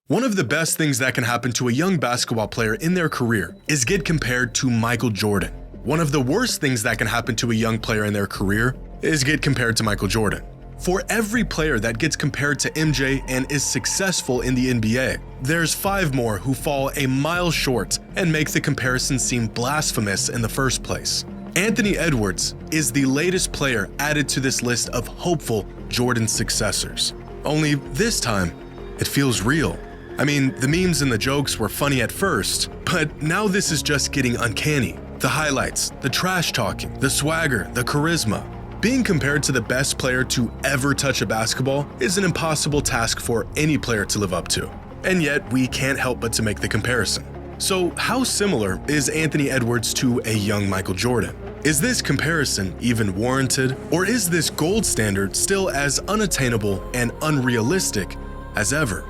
One of the best things that can happen to a young basketball player in their career is get compared to Michael Jordan. One of the worst things that can happen to a young player in their career is get compared to Michael Jordan. For every player that gets compared to MJ and is successful in the NBA, there's 5 more who fall a mile short and make the comparison seem blasphemous in the first place. Anthony Edwards is the latest player added to this list of hopeful Jordan successors. Only this time, it feels real. I mean, the memes and the jokes were funny at first, but now this is just getting uncanny. The highlights, the trash talking, the swagger, the charisma. Being compared to the best player to ever touch a basketball is an impossible task for any player to live up to. And yet, we can't help but to make the comparison. So, how similar is Anthony Edwards to a young Michael Jordan? Is this comparison even warranted? Or is this gold standard still as unattainable and unrealistic as ever?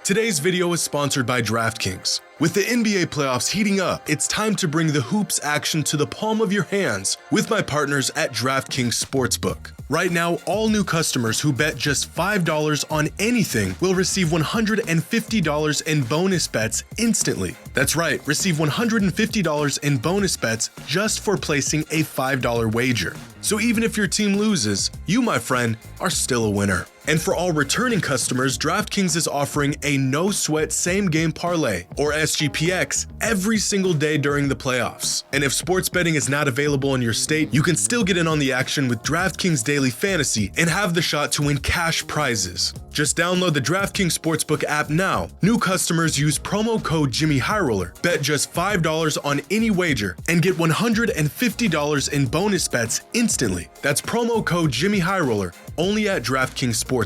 Today's video is sponsored by Draftkings. With the NBA playoffs heating up, it's time to bring the hoops action to the palm of your hands with my partners at Draftkings Sportsbook. Right now, all new customers who bet just $5 on anything will receive $150 in bonus bets instantly. That's right, receive $150 in bonus bets just for placing a $5 wager. So even if your team loses, you, my friend, are still a winner. And for all returning customers, DraftKings is offering a no-sweat same-game parlay, or SGPX, every single day during the playoffs. And if sports betting is not available in your state, you can still get in on the action with DraftKings Daily Fantasy and have the shot to win cash prizes. Just download the DraftKings Sportsbook app now. New customers use promo code JimmyHighRoller, bet just $5 on any wager, and get $150 in bonus bets instantly. That's promo code JimmyHighRoller, only at DraftKings Sportsbook.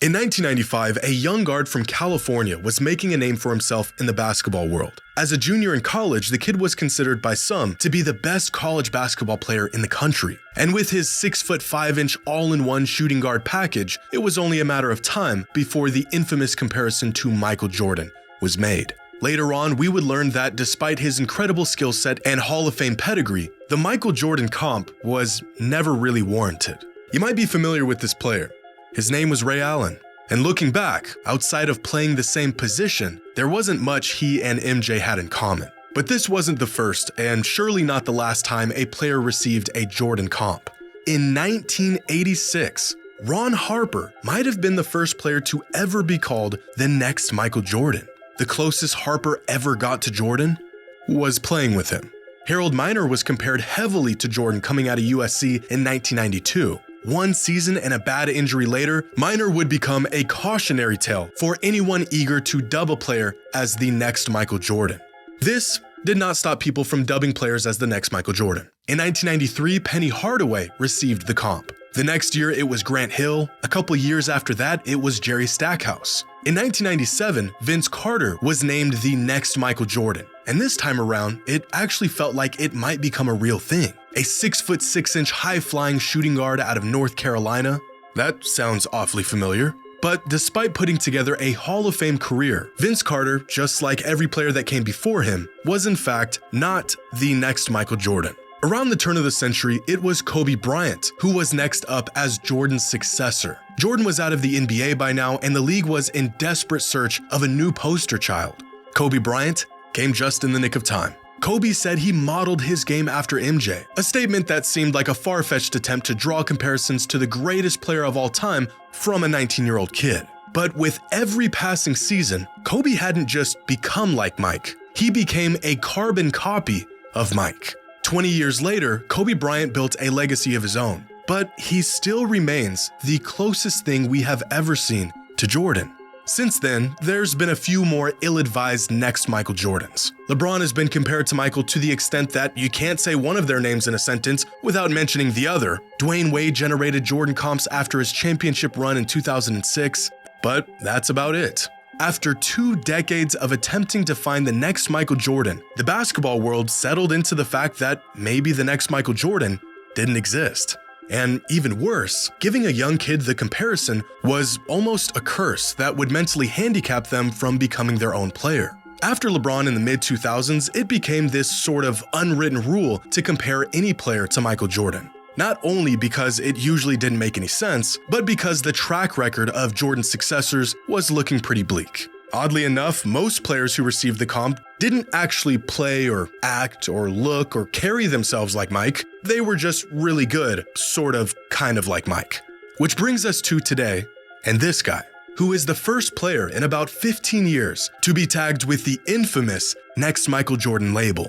In 1995, a young guard from California was making a name for himself in the basketball world. As a junior in college, the kid was considered by some to be the best college basketball player in the country. And with his 6'5" all-in-one shooting guard package, it was only a matter of time before the infamous comparison to Michael Jordan was made. Later on, we would learn that despite his incredible skill set and Hall of Fame pedigree, the Michael Jordan comp was never really warranted. You might be familiar with this player. His name was Ray Allen. And looking back, outside of playing the same position, there wasn't much he and MJ had in common. But this wasn't the first, and surely not the last time a player received a Jordan comp. In 1986, Ron Harper might have been the first player to ever be called the next Michael Jordan. The closest Harper ever got to Jordan was playing with him. Harold Miner was compared heavily to Jordan coming out of USC in 1992. One season and a bad injury later, Miner would become a cautionary tale for anyone eager to dub a player as the next Michael Jordan. This did not stop people from dubbing players as the next Michael Jordan. In 1993, Penny Hardaway received the comp. The next year, it was Grant Hill. A couple years after that, it was Jerry Stackhouse. In 1997, Vince Carter was named the next Michael Jordan. And this time around, it actually felt like it might become a real thing. A 6'6" high-flying shooting guard out of North Carolina. That sounds awfully familiar. But despite putting together a Hall of Fame career, Vince Carter, just like every player that came before him, was in fact not the next Michael Jordan. Around the turn of the century, it was Kobe Bryant who was next up as Jordan's successor. Jordan was out of the NBA by now, and the league was in desperate search of a new poster child. Kobe Bryant came just in the nick of time. Kobe said he modeled his game after MJ, a statement that seemed like a far-fetched attempt to draw comparisons to the greatest player of all time from a 19-year-old kid. But with every passing season, Kobe hadn't just become like Mike. He became a carbon copy of Mike. 20 years later, Kobe Bryant built a legacy of his own, but he still remains the closest thing we have ever seen to Jordan. Since then, there's been a few more ill-advised next Michael Jordans. LeBron has been compared to Michael to the extent that you can't say one of their names in a sentence without mentioning the other. Dwayne Wade generated Jordan comps after his championship run in 2006, but that's about it. After 2 decades of attempting to find the next Michael Jordan, the basketball world settled into the fact that maybe the next Michael Jordan didn't exist. And even worse, giving a young kid the comparison was almost a curse that would mentally handicap them from becoming their own player. After LeBron in the mid-2000s, it became this sort of unwritten rule to compare any player to Michael Jordan. Not only because it usually didn't make any sense, but because the track record of Jordan's successors was looking pretty bleak. Oddly enough, most players who received the comp didn't actually play or act or look or carry themselves like Mike. They were just really good, sort of, kind of like Mike. Which brings us to today, and this guy, who is the first player in about 15 years to be tagged with the infamous Next Michael Jordan label.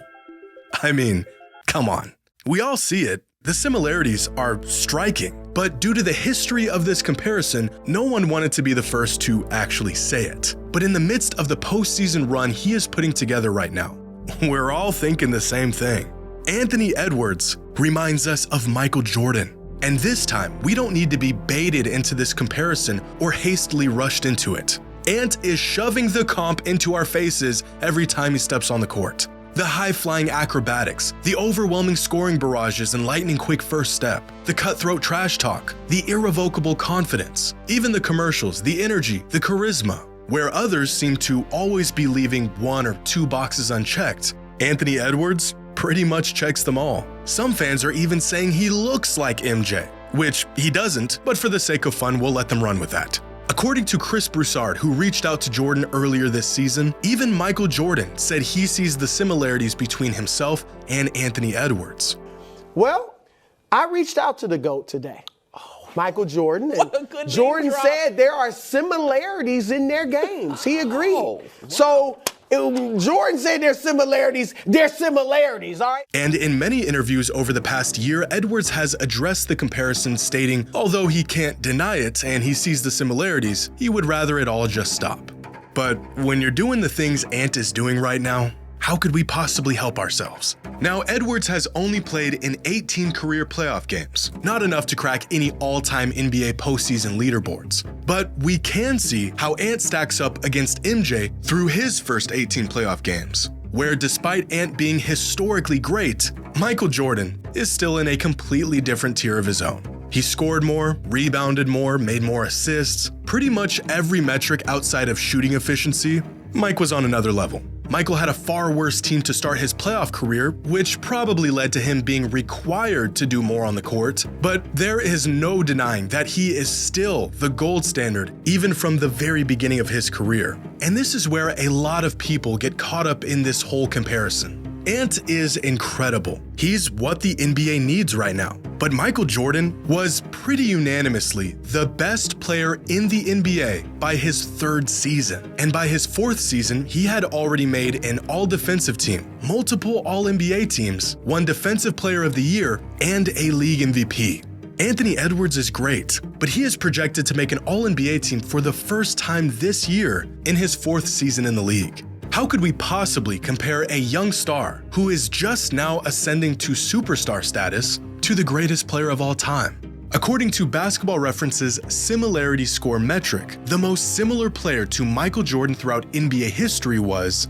I mean, come on. We all see it. The similarities are striking, but due to the history of this comparison, no one wanted to be the first to actually say it. But in the midst of the postseason run he is putting together right now, we're all thinking the same thing. Anthony Edwards reminds us of Michael Jordan. And this time, we don't need to be baited into this comparison or hastily rushed into it. Ant is shoving the comp into our faces every time he steps on the court. The high-flying acrobatics, the overwhelming scoring barrages and lightning-quick first step, the cutthroat trash talk, the irrevocable confidence, even the commercials, the energy, the charisma. Where others seem to always be leaving one or two boxes unchecked, Anthony Edwards pretty much checks them all. Some fans are even saying he looks like MJ, which he doesn't, but for the sake of fun, we'll let them run with that. According to Chris Broussard, who reached out to Jordan earlier this season, even Michael Jordan said he sees the similarities between himself and Anthony Edwards. Well, I reached out to the GOAT today, Michael Jordan, and Jordan said there are similarities in their games. He agreed. Wow. So Jordan said there's similarities, all right? And in many interviews over the past year, Edwards has addressed the comparison, stating, although he can't deny it and he sees the similarities, he would rather it all just stop. But when you're doing the things Ant is doing right now, how could we possibly help ourselves? Now, Edwards has only played in 18 career playoff games, not enough to crack any all-time NBA postseason leaderboards. But we can see how Ant stacks up against MJ through his first 18 playoff games, where despite Ant being historically great, Michael Jordan is still in a completely different tier of his own. He scored more, rebounded more, made more assists, pretty much every metric outside of shooting efficiency, Mike was on another level. Michael had a far worse team to start his playoff career, which probably led to him being required to do more on the court, but there is no denying that he is still the gold standard even from the very beginning of his career. And this is where a lot of people get caught up in this whole comparison. Ant is incredible. He's what the NBA needs right now. But Michael Jordan was pretty unanimously the best player in the NBA by his third season. And by his fourth season, he had already made an all-defensive team, multiple all-NBA teams, won Defensive Player of the Year, and a league MVP. Anthony Edwards is great, but he is projected to make an all-NBA team for the first time this year in his fourth season in the league. How could we possibly compare a young star who is just now ascending to superstar status to the greatest player of all time? According to Basketball Reference's Similarity Score metric, the most similar player to Michael Jordan throughout NBA history was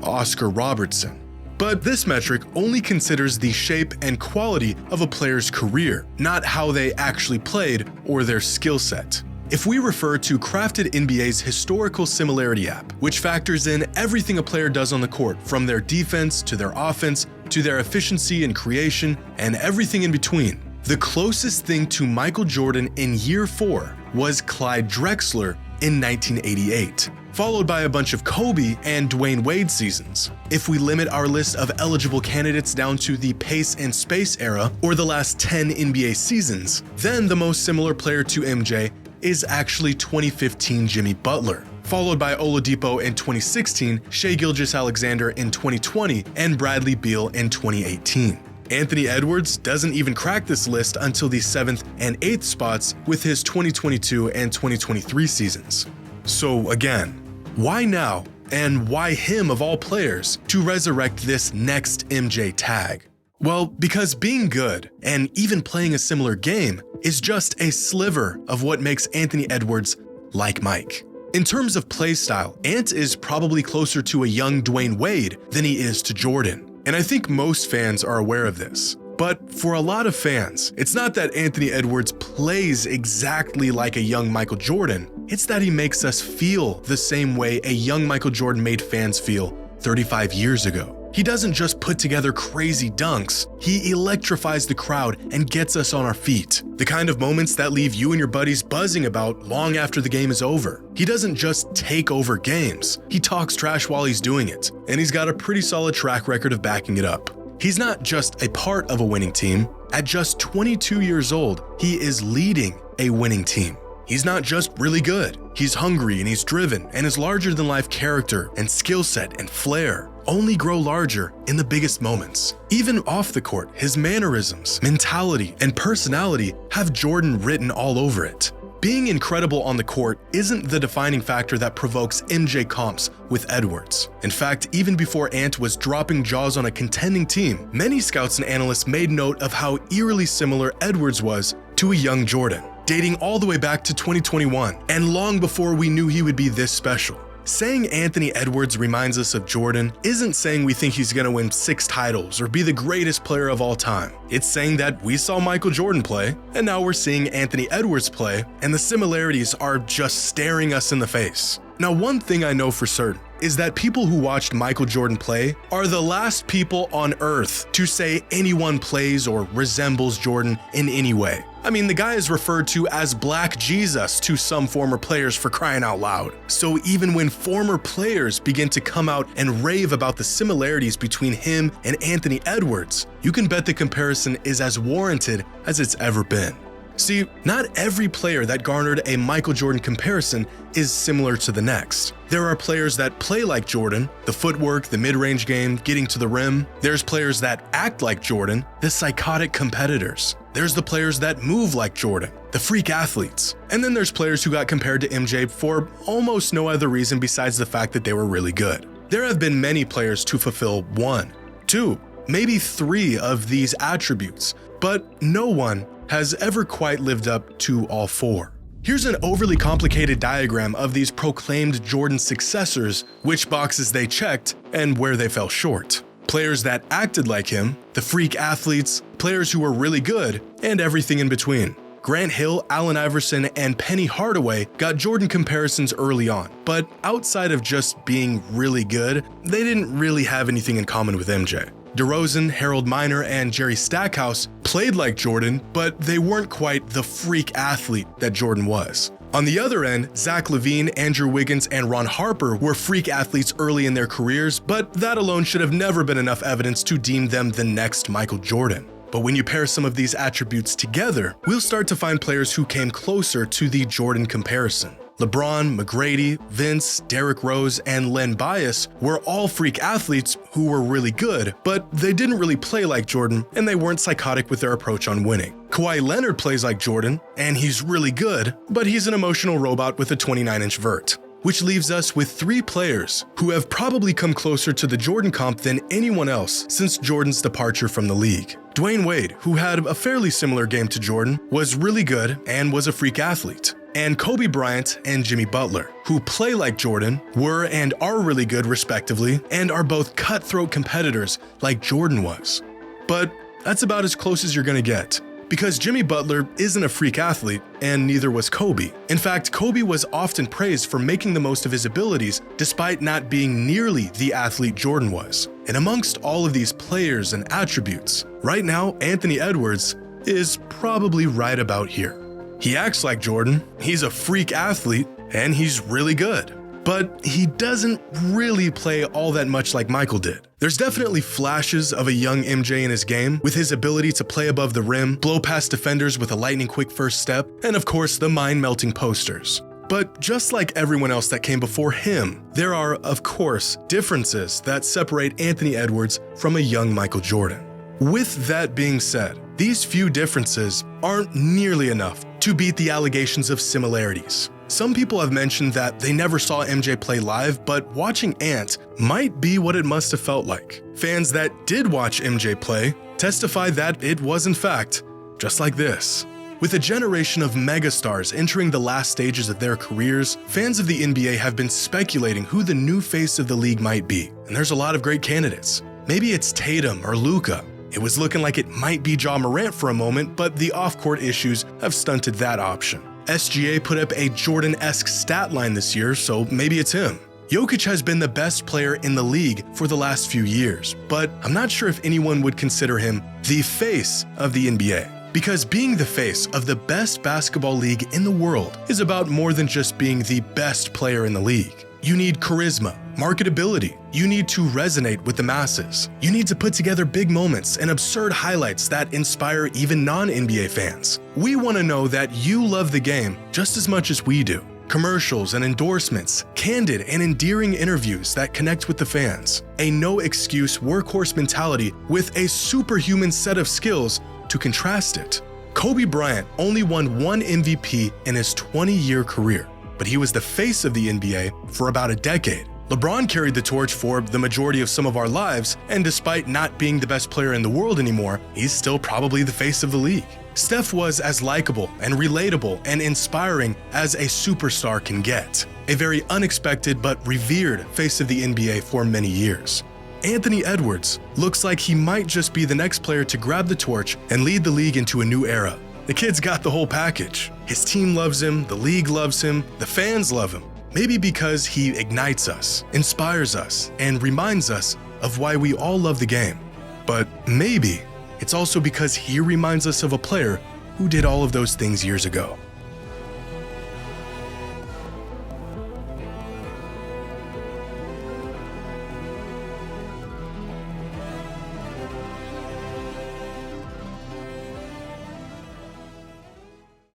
Oscar Robertson. But this metric only considers the shape and quality of a player's career, not how they actually played or their skill set. If we refer to Crafted NBA's Historical Similarity app, which factors in everything a player does on the court, from their defense to their offense to their efficiency and creation and everything in between, the closest thing to Michael Jordan in year 4 was Clyde Drexler in 1988, followed by a bunch of Kobe and Dwayne Wade seasons. If we limit our list of eligible candidates down to the pace and space era or the last 10 NBA seasons, then the most similar player to MJ is actually 2015 Jimmy Butler, followed by Oladipo in 2016, Shai Gilgeous-Alexander in 2020, and Bradley Beal in 2018. Anthony Edwards doesn't even crack this list until the 7th and 8th spots with his 2022 and 2023 seasons. So again, why now, and why him of all players to resurrect this next MJ tag? Well, because being good, and even playing a similar game, is just a sliver of what makes Anthony Edwards like Mike. In terms of play style, Ant is probably closer to a young Dwayne Wade than he is to Jordan. And I think most fans are aware of this. But for a lot of fans, it's not that Anthony Edwards plays exactly like a young Michael Jordan, it's that he makes us feel the same way a young Michael Jordan made fans feel 35 years ago. He doesn't just put together crazy dunks, he electrifies the crowd and gets us on our feet. The kind of moments that leave you and your buddies buzzing about long after the game is over. He doesn't just take over games, he talks trash while he's doing it, and he's got a pretty solid track record of backing it up. He's not just a part of a winning team. At just 22 years old, he is leading a winning team. He's not just really good, he's hungry and he's driven, and his larger-than-life character and skill set and flair only grow larger in the biggest moments. Even off the court, his mannerisms, mentality, and personality have Jordan written all over it. Being incredible on the court isn't the defining factor that provokes MJ comps with Edwards. In fact, even before Ant was dropping jaws on a contending team, many scouts and analysts made note of how eerily similar Edwards was to a young Jordan, dating all the way back to 2021, and long before we knew he would be this special. Saying Anthony Edwards reminds us of Jordan isn't saying we think he's gonna win 6 titles or be the greatest player of all time. It's saying that we saw Michael Jordan play, and now we're seeing Anthony Edwards play, and the similarities are just staring us in the face. Now, one thing I know for certain is that people who watched Michael Jordan play are the last people on earth to say anyone plays or resembles Jordan in any way. I mean, the guy is referred to as Black Jesus to some former players, for crying out loud. So even when former players begin to come out and rave about the similarities between him and Anthony Edwards, you can bet the comparison is as warranted as it's ever been. See, not every player that garnered a Michael Jordan comparison is similar to the next. There are players that play like Jordan, the footwork, the mid-range game, getting to the rim. There's players that act like Jordan, the psychotic competitors. There's the players that move like Jordan, the freak athletes. And then there's players who got compared to MJ for almost no other reason besides the fact that they were really good. There have been many players to fulfill 1, 2, maybe 3 of these attributes, but no one has ever quite lived up to all 4. Here's an overly complicated diagram of these proclaimed Jordan successors, which boxes they checked, and where they fell short. Players that acted like him, the freak athletes, players who were really good, and everything in between. Grant Hill, Allen Iverson, and Penny Hardaway got Jordan comparisons early on, but outside of just being really good, they didn't really have anything in common with MJ. DeRozan, Harold Miner, and Jerry Stackhouse played like Jordan, but they weren't quite the freak athlete that Jordan was. On the other end, Zach LaVine, Andrew Wiggins, and Ron Harper were freak athletes early in their careers, but that alone should have never been enough evidence to deem them the next Michael Jordan. But when you pair some of these attributes together, we'll start to find players who came closer to the Jordan comparison. LeBron, McGrady, Vince, Derrick Rose, and Len Bias were all freak athletes who were really good, but they didn't really play like Jordan, and they weren't psychotic with their approach on winning. Kawhi Leonard plays like Jordan, and he's really good, but he's an emotional robot with a 29-inch vert. Which leaves us with 3 players who have probably come closer to the Jordan comp than anyone else since Jordan's departure from the league. Dwayne Wade, who had a fairly similar game to Jordan, was really good and was a freak athlete. And Kobe Bryant and Jimmy Butler, who play like Jordan, were and are really good respectively, and are both cutthroat competitors like Jordan was. But that's about as close as you're gonna get, because Jimmy Butler isn't a freak athlete, and neither was Kobe. In fact, Kobe was often praised for making the most of his abilities despite not being nearly the athlete Jordan was. And amongst all of these players and attributes, right now, Anthony Edwards is probably right about here. He acts like Jordan, he's a freak athlete, and he's really good. But he doesn't really play all that much like Michael did. There's definitely flashes of a young MJ in his game, with his ability to play above the rim, blow past defenders with a lightning-quick first step, and of course the mind-melting posters. But just like everyone else that came before him, there are, of course, differences that separate Anthony Edwards from a young Michael Jordan. With that being said, these few differences aren't nearly enough to beat the allegations of similarities. Some people have mentioned that they never saw MJ play live, but watching Ant might be what it must have felt like. Fans that did watch MJ play testify that it was in fact just like this. With a generation of megastars entering the last stages of their careers, fans of the NBA have been speculating who the new face of the league might be, and there's a lot of great candidates. Maybe it's Tatum or Luka. It was looking like it might be Ja Morant for a moment, but the off-court issues have stunted that option. SGA put up a Jordan-esque stat line this year, so maybe it's him. Jokic has been the best player in the league for the last few years, but I'm not sure if anyone would consider him the face of the NBA. Because being the face of the best basketball league in the world is about more than just being the best player in the league. You need charisma, marketability. You need to resonate with the masses. You need to put together big moments and absurd highlights that inspire even non-NBA fans. We want to know that you love the game just as much as we do. Commercials and endorsements, candid and endearing interviews that connect with the fans, a no-excuse workhorse mentality with a superhuman set of skills to contrast it. Kobe Bryant only won one MVP in his 20-year career, but he was the face of the NBA for about a decade. LeBron carried the torch for the majority of some of our lives, and despite not being the best player in the world anymore, he's still probably the face of the league. Steph was as likable and relatable and inspiring as a superstar can get, a very unexpected but revered face of the NBA for many years. Anthony Edwards looks like he might just be the next player to grab the torch and lead the league into a new era. The kid's got the whole package. His team loves him, the league loves him, the fans love him. Maybe because he ignites us, inspires us, and reminds us of why we all love the game. But maybe it's also because he reminds us of a player who did all of those things years ago.